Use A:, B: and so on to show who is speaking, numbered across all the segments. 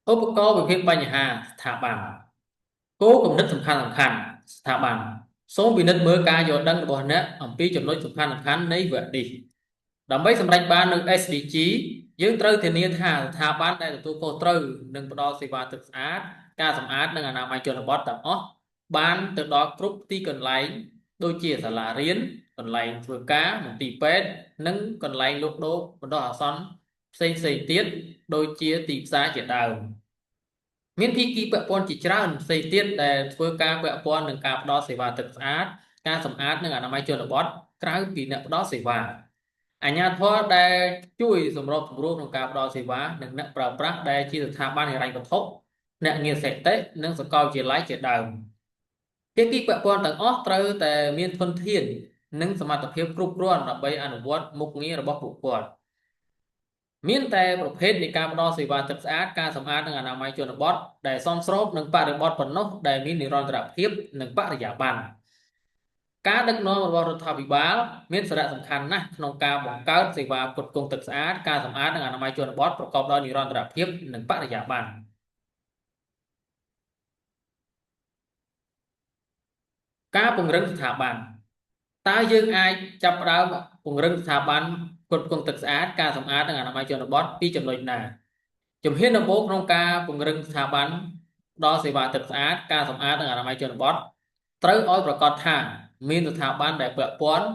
A: ឧបករណ៍វិភាគបញ្ហាស្ថាប័នគោលគំនិតសំខាន់ស្ថាប័នសូមពិនិត្យមើលការយល់ដឹងរបស់អ្នកអំពីចំណុចសំខាន់នៃវគ្គនេះដើម្បីសម្រេចបាននូវ SDG យើងត្រូវធានាថាស្ថាប័នដែលទទួលខុសត្រូវនឹងផ្ដល់សេវាទឹកស្អាតការសម្អាតនិងអនាម័យជនបទទាំងអស់បានទៅដល់គ្រប់ទីកន្លែងដូចជាសាលារៀនកន្លែងធ្វើការមន្ទីរពេទ្យនិងកន្លែងលក់ដូរបណ្ដោះអាសន្នផ្សេងទៀតដូចជាទីផ្សារជាដើម មានភាគីពាក់ព័ន្ធជាច្រើនផ្សេងទៀតដែលធ្វើការពាក់ព័ន្ធនឹងការផ្ដល់សេវាទឹកស្អាតការសម្អាតនិងអនាម័យជនបទក្រៅពីអ្នកផ្ដល់សេវាអាជ្ញាធរដែលជួយសម្របសម្រួលក្នុងការផ្ដល់សេវានិងអ្នកប្រើប្រាស់ដែលជាស្ថាប័នហិរញ្ញវត្ថុអ្នកងារសេដ្ឋកិច្ចនិងសាកលវិទ្យាល័យជាដើមភាគីពាក់ព័ន្ធទាំងអស់ត្រូវតែមានធនធាននិងសមត្ថភាពគ្រប់គ្រាន់ដើម្បីអនុវត្តមុខងាររបស់ពួកគាត់ មានតែប្រភេទនៃការផ្ដល់សេវាទឹកស្អាតការសម្អាតនិងអនាម័យជនបទដែលសមស្របនឹងបរិបទប៉ុណ្ណោះដែលមាននិរន្តរភាពនិងបរិយាបន្នការដឹកនាំរបស់រដ្ឋាភិបាលមានសារៈសំខាន់ណាស់ក្នុងការបង្កើតសេវាផ្គត់ផ្គង់ទឹកស្អាតការសម្អាតនិងអនាម័យជនបទប្រកបដោយនិរន្តរភាពនិងបរិយាបន្នការពង្រឹងស្ថាប័នតើយើងអាចចាប់ផ្ដើមពង្រឹងស្ថាប័នផ្គត់ផ្គង់ទឹកស្អាតការសម្អាតនិងអនាម័យជនបទពីចំណុចណា ជំហានដំបូងក្នុងការពង្រឹងស្ថាប័នផ្ដល់សេវាទឹកស្អាតការសម្អាតនិងអនាម័យជនបទត្រូវឲ្យប្រាកដថាមានស្ថាប័នដែលពាក់ព័ន្ធ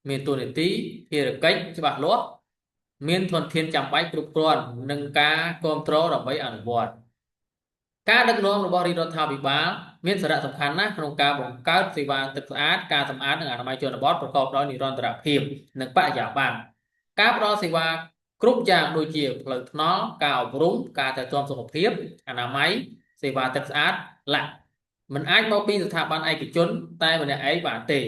A: មានតួនាទីភារកិច្ចច្បាស់លាស់មានធនធានចាំបាច់គ្រប់គ្រាន់និងការគ្រប់គ្រងដើម្បីអនុវត្តការដឹកនាំរបស់រាជរដ្ឋាភិបាលមានសារៈសំខាន់ណាស់ក្នុងការបង្កើតសេវាទឹកស្អាតការសម្អាតនិងអនាម័យជនបទប្រកបដោយនិរន្តរភាពនិងបរិយាបន្នការផ្ដល់សេវាគ្រប់យ៉ាងដូចជាផ្លូវថ្នល់ការអប់រំការថែទាំសុខភាពអនាម័យសេវាទឹកស្អាតឡាក់មិនអាចមកពីស្ថាប័នឯកជនតែម្នាក់ឯងបានទេ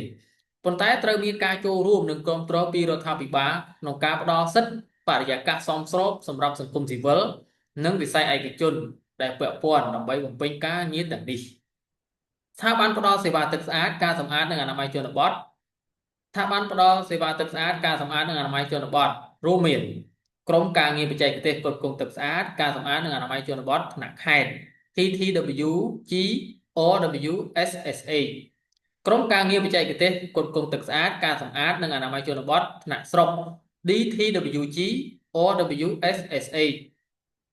A: ប៉ុន្តែត្រូវមានការចូលរួមនិងគ្រប់គ្រងពីរដ្ឋាភិបាលក្នុងការផ្ដល់សិទ្ធិបរិយាកាសសមស្របសម្រាប់សង្គមស៊ីវិលនិងវិស័យឯកជនដែលពាក់ព័ន្ធដើម្បីបំពេញការងារទាំងនេះស្ថាប័នផ្ដល់សេវាទឹកស្អាតការសម្អាតនិងអនាម័យជនបទស្ថាប័នផ្ដល់សេវាទឹកស្អាតការសម្អាតនិងអនាម័យជនបទរួមមានក្រុមការងារបច្ចេកទេសផ្គត់ផ្គង់ទឹកស្អាតការសម្អាតនិងអនាម័យជនបទថ្នាក់ខេត្ត TTWG OWSSA ក្រុមការងារបច្ចេកទេសផ្គត់ផ្គង់ទឹកស្អាតការសម្អាតនិងអនាម័យជនបទថ្នាក់ស្រុក DTWG OWSSA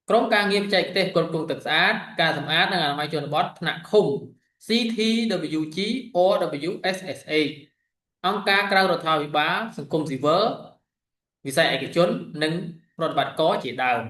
A: ក្រុមការងារបច្ចេកទេសផ្គត់ផ្គង់ទឹកស្អាតការសម្អាតនិងអនាម័យជនបទថ្នាក់ឃុំ CTWG OWSSA អង្គការក្រៅរដ្ឋាភិបាលសង្គមស៊ីវិលវិស័យឯកជននិងរដ្ឋបាលករជាដើម